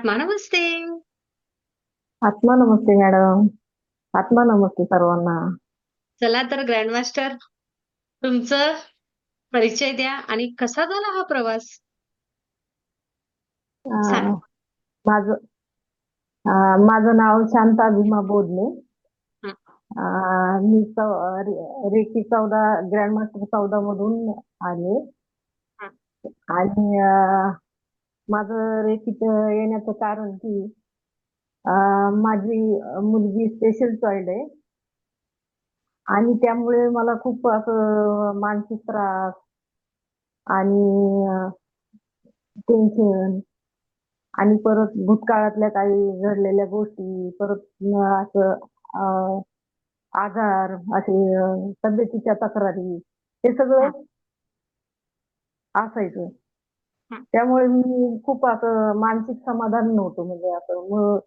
आत्मा नमस्ते. आत्मा नमस्ते मॅडम. आत्मा नमस्ते सर्वांना. चला तर ग्रँडमास्टर तुमचं परिचय द्या आणि कसा झाला हा प्रवास? सांगा. अं, माझं माझं नाव शांता भीमा बोधले. हं, मी रेकी 14 ग्रँडमास्टर 14 मधून आले. हं, आणि माझं रेकीत येण्याचं कारण की माझी मुलगी स्पेशल चाइल्ड आहे. आणि त्यामुळे मला खूप असं मानसिक त्रास आणि टेन्शन आणि परत भूतकाळातल्या काही घडलेल्या गोष्टी, परत असं अ, आजार, असे तब्येतीच्या तक्रारी, हे सगळं हं, असायचं. हं, त्यामुळे मी खूप असं मानसिक समाधान नव्हतं, म्हणजे असं मग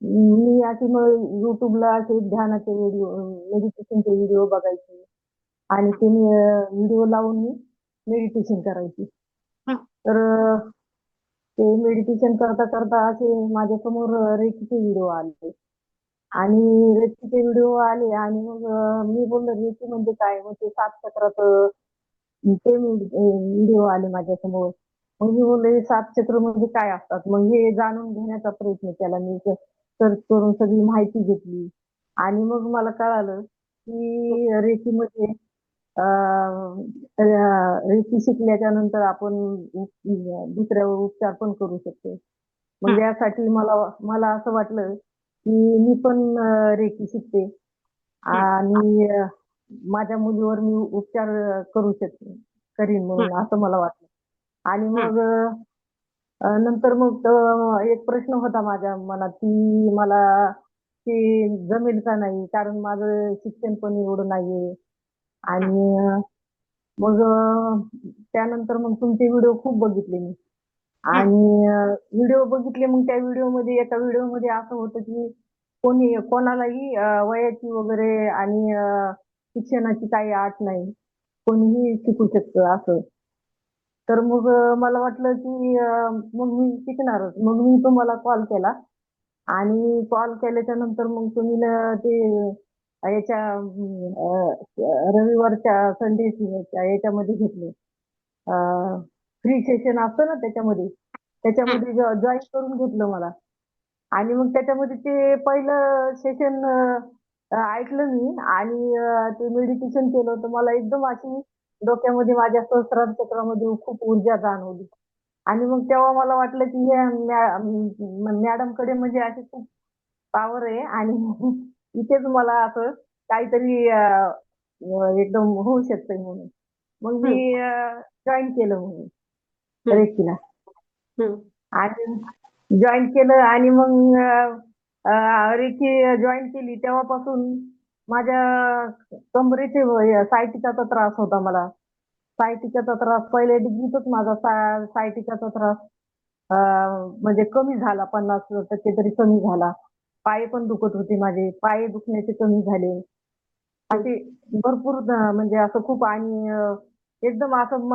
मी अशी मग YouTubeला असे ध्यानाचे व्हिडिओ, मेडिटेशनचे व्हिडिओ बघायची आणि हं, ते व्हिडिओ लावून मी मेडिटेशन करायची. हं, तर ते मेडिटेशन करता करता असे माझ्यासमोर रेकीचे व्हिडिओ आले. हं, आणि रेकीचे व्हिडिओ आले आणि मग मी बोलले रेकी म्हणजे काय? मग ते 7 चक्राचं ते व्हिडिओ आले माझ्यासमोर. मग मी बोलले 7 चक्र म्हणजे काय असतात? मग हे जाणून घेण्याचा प्रयत्न केला मी. सर्च करून सगळी माहिती घेतली आणि मग मला कळालं, की रेकीमध्ये रेकी शिकल्याच्या नंतर आपण दुसऱ्यावर उपचार पण करू शकतो. मग हं, यासाठी मला मला असं वाटलं, की मी पण रेकी शिकते हं, आणि माझ्या मुलीवर मी उपचार करू शकते, करीन हं, म्हणून असं मला वाटलं. आणि हं, मग नंतर मग एक प्रश्न होता माझ्या मनात, की मला ते जमेल का नाही? कारण माझं शिक्षण पण एवढं नाहीये. हं, आणि मग त्यानंतर मग तुमचे व्हिडिओ खूप बघितले मी. हं, आणि व्हिडिओ बघितले, मग त्या व्हिडिओमध्ये एका व्हिडिओमध्ये असं होतं, की कोणालाही वयाची वगैरे आणि शिक्षणाची काही अट नाही. कोणीही शिकू शकतं असं. तर मग मला वाटलं, की मग मी शिकणारच. मग मी तुम्हाला कॉल केला आणि कॉल केल्याच्या नंतर मग तुम्ही ते याच्या रविवारच्या संडेच्या याच्यामध्ये घेतले. फ्री सेशन असतं ना त्याच्यामध्ये. हं, त्याच्यामध्ये जॉइन करून घेतलं मला. आणि मग त्याच्यामध्ये ते पहिलं सेशन ऐकलं मी आणि ते मेडिटेशन केलं, तर मला एकदम अशी डोक्यामध्ये माझ्या सहस्रार चक्रामध्ये खूप ऊर्जा जाणवली. आणि मग तेव्हा मला वाटलं, की या मॅडमकडे म्हणजे अशी खूप पॉवर आहे आणि इथेच मला असं काहीतरी एकदम होऊ शकतंय म्हणून. मग हं, मी जॉइन केलं म्हणून हं, रेकीला. हं, आणि जॉइन केलं आणि मग रेकी जॉइन केली तेव्हापासून माझ्या कमरेचे सायटिकाचा त्रास होता मला. सायटिकाचा त्रास पहिल्या डिग्रीतच माझा सायटिकाचा त्रास अ, म्हणजे कमी झाला, 50% तरी कमी झाला. पाय पण दुखत होते माझे. पाय दुखण्याचे कमी झाले. हं, असे भरपूर म्हणजे असं खूप. आणि एकदम असं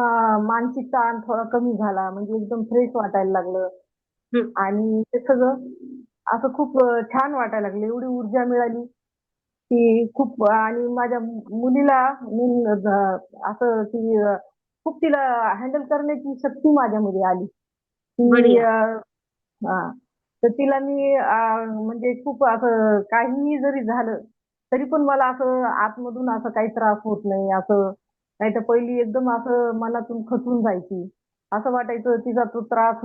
मानसिक ताण थोडा कमी झाला. म्हणजे एकदम फ्रेश वाटायला लागलं. हं, आणि ते सगळं असं खूप छान वाटायला लागलं. एवढी ऊर्जा मिळाली, की खूप. आणि माझ्या मुलीला मी असं ती खूप तिला हँडल करण्याची शक्ती माझ्यामध्ये आली. ती बढिया. हां. तर तिला मी म्हणजे खूप असं काहीही जरी झालं, तरी पण मला असं आतमधून असं काही त्रास होत नाही असं. नाहीतर पहिली एकदम असं मनातून खचून जायची. असं वाटायचं तिचा तो त्रास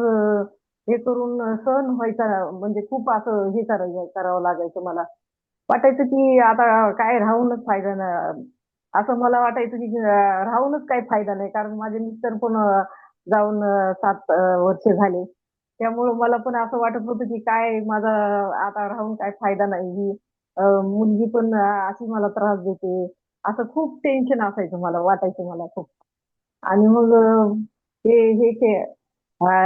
हे करून सहन व्हायचा, म्हणजे खूप असं हे करावं लागायचं मला. वाटायचं की आता काय राहूनच फायदा नाही. असं मला वाटायचं की राहूनच काही फायदा नाही. कारण माझे मिस्टर पण जाऊन 7 वर्ष झाले. त्यामुळं मला पण असं वाटत होतं, की काय माझा आता राहून काय फायदा नाही. ही मुलगी पण अशी मला त्रास देते. असं खूप टेन्शन असायचं मला, वाटायचं मला खूप. आणि मग ते हे ते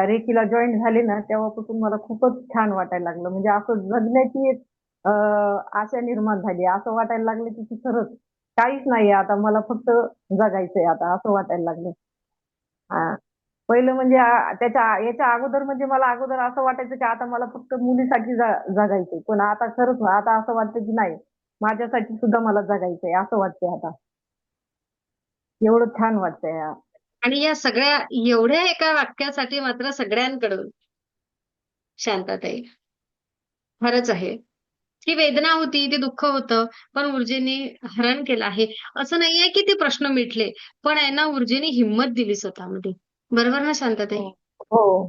रेकीला जॉइन झाले ना, तेव्हापासून मला खूपच छान वाटायला लागलं. म्हणजे असं जगण्याची एक आशा निर्माण झाली. असं वाटायला लागलं, की खरंच काहीच नाहीये आता, मला फक्त जगायचंय आता, असं वाटायला लागलं. हां. पहिलं म्हणजे याच्या अगोदर म्हणजे मला अगोदर असं वाटायचं की आता मला फक्त मुलीसाठी जगायचंय. पण आता खरंच आता असं वाटतं की नाही, माझ्यासाठी सुद्धा मला जगायचंय असं वाटतंय आता. एवढं छान वाटतंय. आणि या सगळ्या एवढ्या एका वाक्यासाठी मात्र सगळ्यांकडून शांतताई खरंच आहे. ती वेदना होती, ते दुःख होतं, पण ऊर्जेने हरण केलं आहे. असं नाहीये की ते प्रश्न मिटले, पण आहे ना ऊर्जेने हिंमत दिली स्वतःमध्ये. बरोबर ना शांतताई? हो. हो.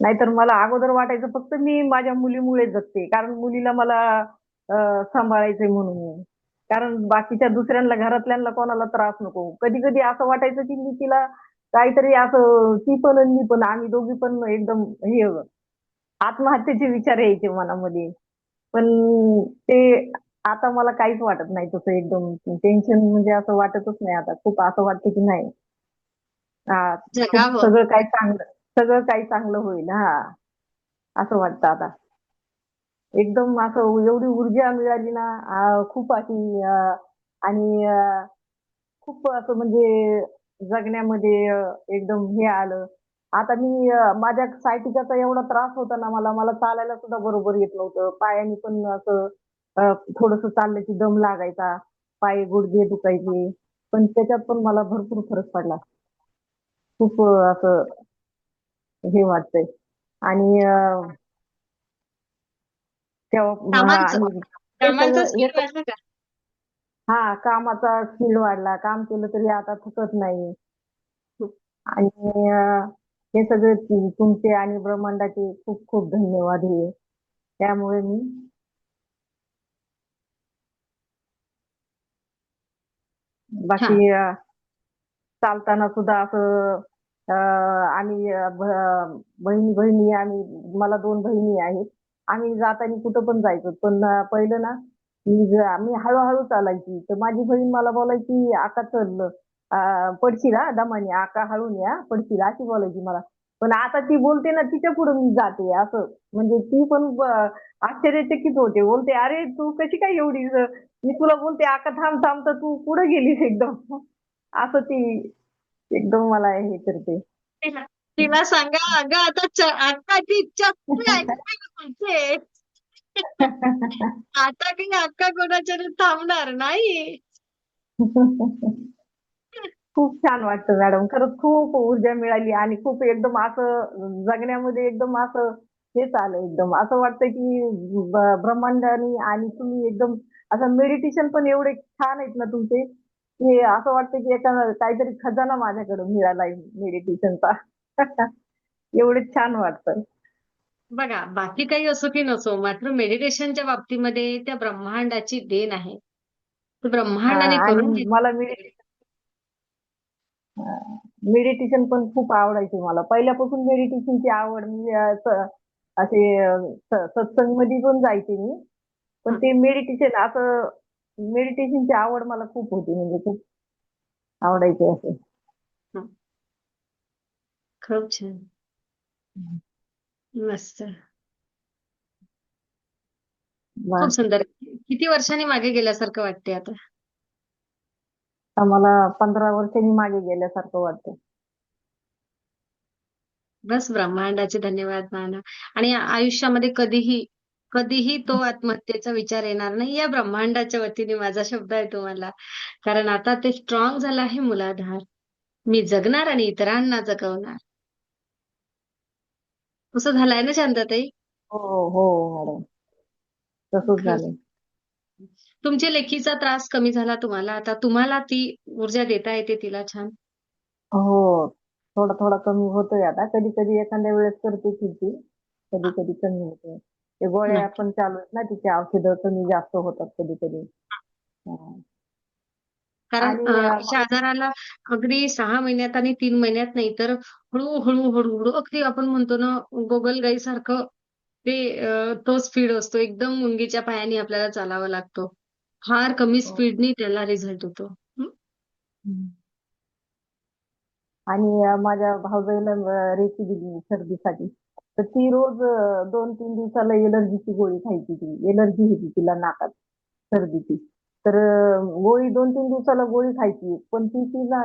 नाहीतर मला अगोदर वाटायचं फक्त मी माझ्या मुलीमुळे जगते. कारण मुलीला मला सांभाळायचंय म्हणून. कारण बाकीच्या दुसऱ्यांना, घरातल्यांना कोणाला त्रास नको. कधी-कधी असं वाटायचं की मी तिला काहीतरी असं ती पण आणि मी पण आम्ही दोघी पण एकदम हे आत्महत्येचे विचार यायचे मनामध्ये. पण ते आता मला काहीच वाटत नाही तसं एकदम टेन्शन म्हणजे असं वाटतच नाही आता. खूप असं वाटतं की नाही खूप जगावं. सगळं काही चांगलं होईल. हां, असं वाटतं आता. एकदम असं एवढी ऊर्जा मिळाली ना खूप अशी आणि खूप असं म्हणजे जगण्यामध्ये एकदम हे आलं. आता मी माझ्या सायटिकाचा एवढा त्रास होता ना मला चालायला सुद्धा बरोबर येत नव्हतं. पायानी पण असं थोडंसं चाललं की दम लागायचा. पाय, गुडघे दुखायचे. पण त्याच्यात पण मला भरपूर फरक पडला. खूप असं हे वाटतंय आणि तेव्हा हां कामांचं आणि हे कामांचं सगळं स्किल वाढलं का? हां, कामाचा स्पीड वाढला. काम केलं तरी आता थकत नाही. आणि हे सगळे तुमचे आणि ब्रह्मांडाचे खूप खूप धन्यवाद हे. त्यामुळे मी बाकी छान. चालताना सुद्धा असं आम्ही बहिणी-बहिणी आम्ही मला 2 बहिणी आहेत. आम्ही जाताना कुठं पण जायचो. पण पहिलं ना मी हळू चालायची. तर माझी बहीण मला बोलायची, "आका चल पडशील हां दमानी. आका हळून ये पडशील." अशी बोलायची मला. पण आता ती बोलते ना तिच्या पुढं मी जाते असं. म्हणजे ती पण आश्चर्यचकित होते. बोलते, "अरे तू कशी काय एवढी मी तुला बोलते, "आका थांब, थांब." तर तू पुढे गेलीस एकदम. असं ती एकदम मला हे करते. तिला तिला सांगा, "अगं आता ती चप्पल ऐकते म्हणते." आता काही अक्का कोणाच्याने थांबणार नाही. खूप छान वाटतं मॅडम. खरंच खूप ऊर्जा मिळाली आणि खूप एकदम असं जगण्यामध्ये एकदम असं हेच आलं एकदम. असं वाटतं की ब्रह्मांडाने आणि तुम्ही एकदम असं मेडिटेशन पण एवढे छान आहेत ना तुमचे, की असं वाटतं की काहीतरी खजाना माझ्याकडे मिळालाय मेडिटेशनचा. एवढे छान वाटतं. बघा, बाकी काही असो की नसो, मात्र मेडिटेशनच्या बाबतीमध्ये त्या ब्रह्मांडाची देण आहे. तर ब्रह्मांडाने आणि करून मला घेतलं. मेडिटेशन पण खूप आवडायचे मला. पहिल्यापासून मेडिटेशनची आवड. मी असे सत्संगमध्ये पण जायचे मी. पण हां, ते मेडिटेशन असं मेडिटेशनची आवड मला खूप होती म्हणजे खूप आवडायचे असे. हां. खूप छान. मस्त. खूप बाकी सुंदर. किती वर्षांनी मागे गेल्यासारखं वाटते आता. मला 15 वर्षांनी मागे गेल्यासारखं वाटतं. बस ब्रह्मांडाचे धन्यवाद माना आणि आयुष्यामध्ये कधीही तो आत्महत्येचा विचार येणार नाही. या ब्रह्मांडाच्या वतीने माझा शब्द आहे तुम्हाला. कारण आता ते स्ट्रॉंग झालं आहे मूलाधार. मी जगणार आणि इतरांना जगवणार. असं झालंय ना शांतताई? हो, हो मॅडम. तसंच खरंच. झालं. तुमच्या लेकीचा त्रास कमी झाला तुम्हाला. आता तुम्हाला ती ऊर्जा देता येते तिला छान. हो. थोडा कमी होतोय आता. कधी-कधी एखाद्या वेळेस करते फिरती. कधी-कधी कमी होते. ते गोळ्या नक्की. पण चालू आहेत ना तिच्या औषधं कमी जास्त होतात कधी-कधी. हां. कारण आणि अशा आजाराला अगदी 6 महिन्यात आणि 3 महिन्यात नाही तर हळू अगदी आपण म्हणतो ना गोगलगाईसारखं ते तो स्पीड असतो. एकदम मुंगीच्या पायाने आपल्याला चालावं लागतं. फार कमी हो. स्पीडनी त्याला रिझल्ट होतो. हं. हं. आणि माझ्या भाऊजाईला रेकी दिली सर्दीसाठी. तर ती रोज 2-3 दिवसाला एलर्जीची गोळी खायची ती. एलर्जी होती तिला नाकात सर्दीची. तर गोळी 2-3 दिवसाला गोळी खायची. पण ती तिला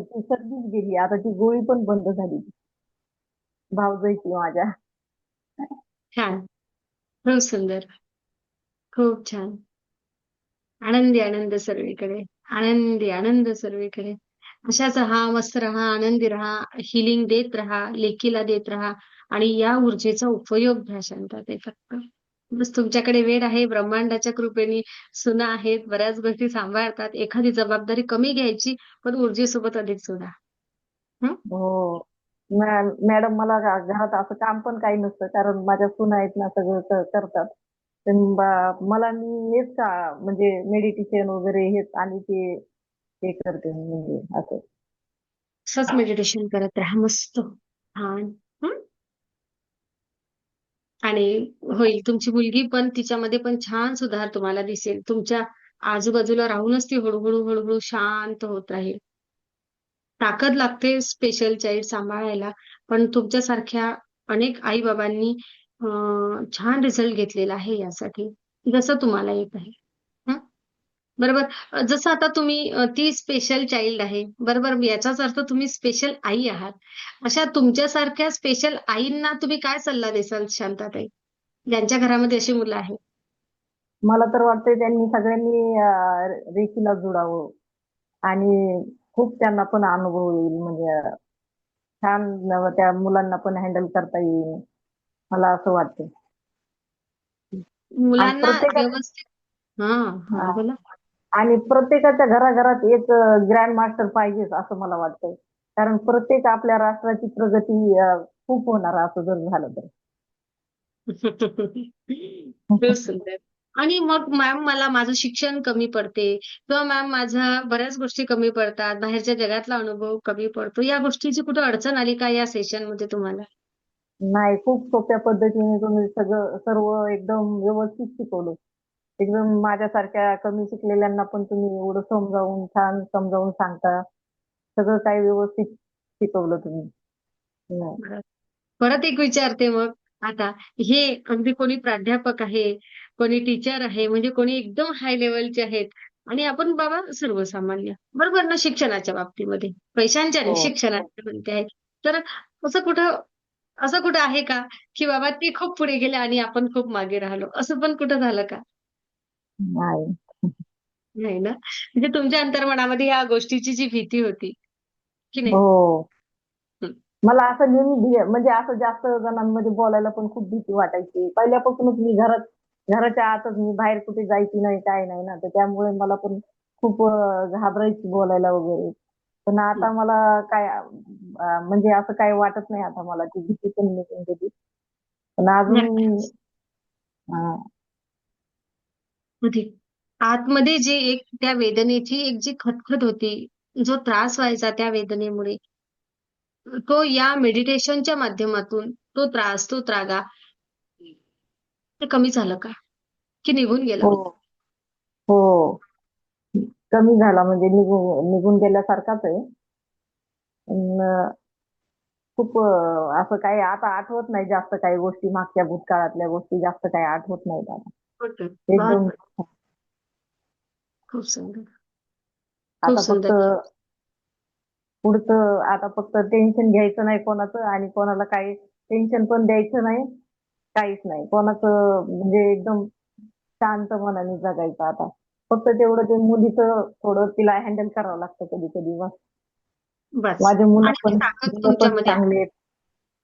ती सर्दीच गेली. आता ती गोळी पण बंद झाली. भावजयची माझ्या. छान. खूप सुंदर. खूप छान. आनंदी आनंद सर्वीकडे. आनंदी आनंद सर्वीकडे. अशाच राहा, मस्त राहा, आनंदी राहा, हिलिंग देत राहा, लेकीला देत राहा आणि या ऊर्जेचा उपयोग घ्या शांतताई फक्त. बस तुमच्याकडे वेळ आहे, ब्रह्मांडाच्या कृपेने सुना आहेत, बऱ्याच गोष्टी सांभाळतात. एखादी जबाबदारी कमी घ्यायची, पण ऊर्जेसोबत अधिक जोडा. हं? हो. मॅडम मला घरात असं काम पण काही नसतं कारण माझ्या सुना आहेत ना सगळं करतात. तर मला मी हेच का म्हणजे मेडिटेशन वगैरे हेच आणि ते करते म्हणजे असं. असंच मेडिटेशन करत राहा मस्त. छान. हं? आणि होईल तुमची मुलगी पण तिच्यामध्ये पण छान सुधार तुम्हाला दिसेल. तुमच्या आजूबाजूला राहूनच ती हळू-हळू, हळूहळू शांत होत राहील. ताकद लागते स्पेशल चाइल्ड सांभाळायला, पण तुमच्यासारख्या अनेक आई-बाबांनी छान रिझल्ट घेतलेला आहे यासाठी, जसं तुम्हाला येत आहे. हं, बरोबर. जसं आता तुम्ही ती स्पेशल चाइल्ड आहे, बरोबर. याचाच अर्थ तुम्ही स्पेशल आई आहात. अशा तुमच्यासारख्या स्पेशल आईंना तुम्ही काय सल्ला देसाल शांताताई? ज्यांच्या घरामध्ये अशी मुलं आहेत? मला तर वाटतंय त्यांनी सगळ्यांनी रेकीला जुडावं आणि खूप त्यांना पण अनुभव येईल म्हणजे छान त्या मुलांना पण हँडल करता येईल. मला असं वाटतं. आणि मुलांना प्रत्येकाच्या व्यवस्थित हां, हां, बोला. आणि प्रत्येकाच्या घराघरात एक ग्रँड मास्टर पाहिजेच असं मला वाटतंय. कारण प्रत्येक आपल्या राष्ट्राची प्रगती खूप होणार असं जर झालं तर. खूप सुंदर. आणि मग मॅम मला माझं शिक्षण कमी पडते किंवा मॅम माझ्या बऱ्याच गोष्टी कमी पडतात, बाहेरच्या जगातला अनुभव कमी पडतो. या गोष्टीची कुठे अडचण आली का या सेशनमध्ये तुम्हाला? नाही, खूप सोप्या पद्धतीने तुम्ही सर्व एकदम व्यवस्थित शिकवलं. एकदम माझ्यासारख्या कमी शिकलेल्यांना पण तुम्ही एवढं समजावून, छान समजावून सांगता. सगळं काही व्यवस्थित शिकवलं तुम्ही. हं. बरं. परत एक विचारते मग आता, हे अगदी कोणी प्राध्यापक आहे, कोणी टीचर आहे, म्हणजे कोणी एकदम हाय लेव्हलचे आहेत आणि आपण बाबा सर्वसामान्य. बरोबर ना शिक्षणाच्या बाबतीमध्ये. पैशांच्या नाही, हो. शिक्षणाच्या म्हणते आहे. तर असं कुठं असं कुठं आहे का, की बाबा ते खूप पुढे गेले आणि आपण खूप मागे राहिलो, असं पण कुठं झालं का? नाही. नाही ना? म्हणजे तुमच्या अंतर्मनामध्ये या गोष्टीची जी भीती होती, की नाही? हो. हं. मला असं नेहमी म्हणजे असं जास्त जणांमध्ये बोलायला पण खूप भीती वाटायची. पहिल्यापासूनच मी घराच्या आतच मी बाहेर कुठे जायची नाही, काय नाही ना. तर त्यामुळे मला पण खूप घाबरायची बोलायला वगैरे. पण हं. आता मला काय म्हणजे असं काही वाटत नाही आता मला ती भीती पण निघून गेली. पण अजून नक्कीच. हां. अधिक. आतमध्ये जे एक त्या वेदनेची एक जी खदखद होती, जो त्रास व्हायचा त्या वेदनेमुळे, तो या मेडिटेशनच्या माध्यमातून तो त्रास, तो त्रागा ते कमी झालं का? की निघून गेला? हो, हो. कमी झाला म्हणजे निघून निघून गेल्यासारखाच आहे. अन् खूप असं काही आता आठवत नाही जास्त काही गोष्टी मागच्या भूतकाळातल्या गोष्टी जास्त काही आठवत नाहीत आता. होतं. एकदम बहुत खूप सुंदर. खूप आता फक्त सुंदर. पुढचं आता फक्त टेन्शन घ्यायचं नाही कोणाचं आणि कोणाला काही टेन्शन पण द्यायचं नाही, काहीच नाही. कोणाचं म्हणजे एकदम शांत मनाने जगायचं आता. फक्त तेवढं ते मुलीचं थोडं तिला हँडल करावं लागतं कधी-कधी बस. बस. माझे आणि ती ताकद मुलं पण तुमच्यामध्ये आहे. चांगले आहेत.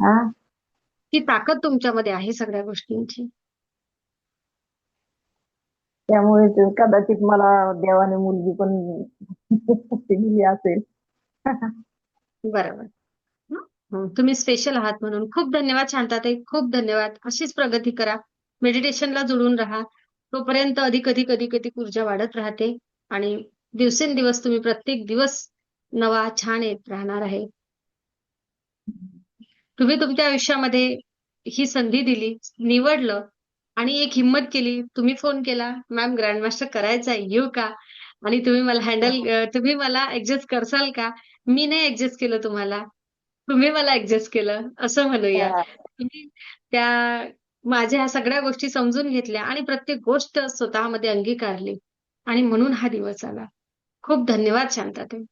हां. ती ताकद तुमच्यामध्ये आहे सगळ्या गोष्टींची. त्यामुळे ते कदाचित मला देवाने मुलगी पण दिली असेल. बरोबर. हं. हं. तुम्ही स्पेशल आहात म्हणून. खूप धन्यवाद शांताताई. खूप धन्यवाद. अशीच प्रगती करा. मेडिटेशनला जुळून राहा. तोपर्यंत अधिक अधिक ऊर्जा वाढत राहते आणि दिवसेंदिवस तुम्ही प्रत्येक दिवस नवा, छान येत राहणार आहे. तुम्ही तुमच्या आयुष्यामध्ये ही संधी दिली, निवडलं आणि एक हिम्मत केली. तुम्ही फोन केला, "मॅम ग्रँडमास्टर करायचा आहे, येऊ का?" आणि तुम्ही मला ॲडजस्ट करसाल का? मी नाही ॲडजस्ट केलं तुम्हाला. तुम्ही मला ॲडजस्ट केलं, असं म्हणूया. हां. तुम्ही त्या माझ्या ह्या सगळ्या गोष्टी समजून घेतल्या आणि प्रत्येक गोष्ट स्वतःमध्ये अंगीकारली आणि म्हणून हा दिवस आला. खूप धन्यवाद शांताताई.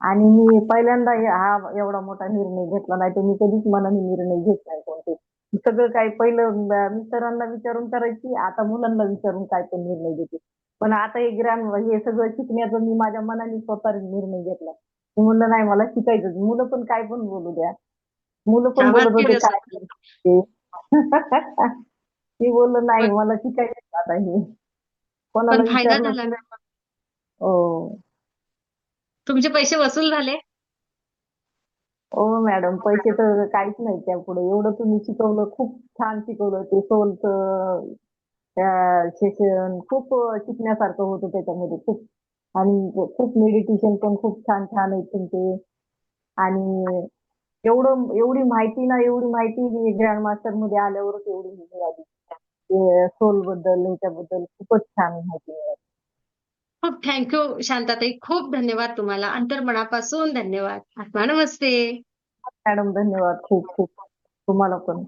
आणि मी पहिल्यांदा हा एवढा मोठा निर्णय घेतला नाही तर मी कधीच मनाने निर्णय घेत नाही कोणते. सगळं काही पहिलं मिस्टरांना विचारून करायची, आता मुलांना विचारून काय पण निर्णय घेते. पण आता हे सगळं शिकण्याचा मी माझ्या मनाने स्वतः निर्णय घेतला. मी म्हणलं नाही मला शिकायचंच. मुलं पण काय पण बोलू द्या. मुलं पण बोलत शाबासकी होते काय असं. करते. मी बोललो नाही मला शिकायचं आता हे. कोणाला पण फायदा विचारलं झाला ना. हो. तुमचे पैसे वसूल झाले. हो मॅडम, पैसे तर काहीच नाही त्यापुढे. एवढं तुम्ही शिकवलं, खूप छान शिकवलं. ते सोलचं सेशन खूप शिकण्यासारखं होतं त्याच्यामध्ये खूप. आणि खूप मेडिटेशन पण खूप छान छान आहेत तुमचे. आणि एवढी माहिती ना, एवढी माहिती मी ग्रँड मास्टर मध्ये आल्यावरच एवढी मिळाली. सोल बद्दल ह्याच्याबद्दल खूपच छान माहिती मिळाली. खूप थँक्यू शांताताई. खूप धन्यवाद तुम्हाला. अंतर्मनापासून धन्यवाद. आत्मा नमस्ते. मॅडम धन्यवाद खूप खूप. तुम्हाला पण.